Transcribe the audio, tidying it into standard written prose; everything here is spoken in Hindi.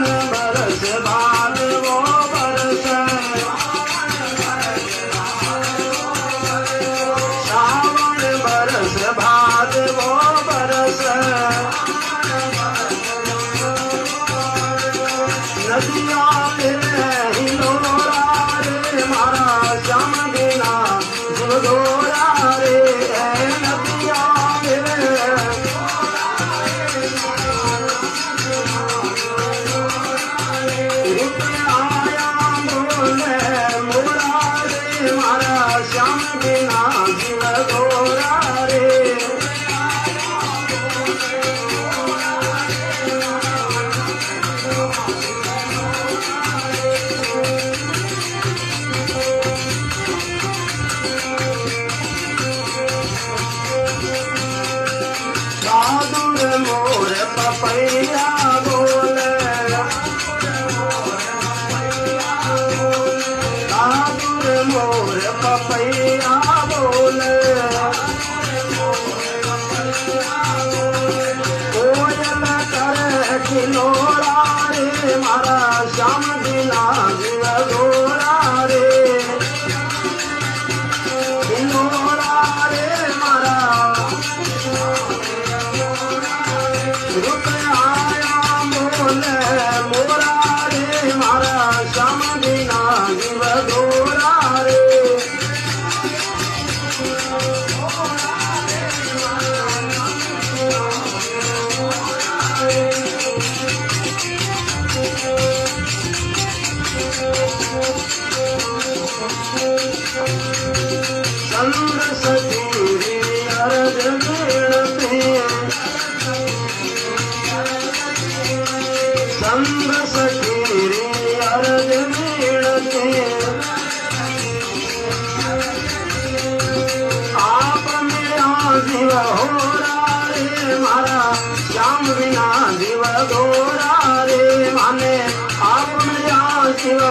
बरस भादवो बरस श्रावण बरस भादवो बरस नदिया हिलोरा रे मारा श्याम बिना जीवगोरा रे नदिया आया बोले मोरा रे मारा श्याम बिना जीवगोरा रे बहादुर मोर पपैया बोले बहादुर मोर पपैया बोले कोयल करे खिलोरा रे मारा श्याम बिना जीवगोरा रे खिलोरा रे मारा आया बोले मोरा रे मारा श्याम बिना जीवगोरा रे संग सतीरी अर्ज मिलती संग सतीरी अर्ज मिलती आप मेरा जीव होरा रे मारा श्याम बिना जीव गोरा रे माने आप मेरा जीव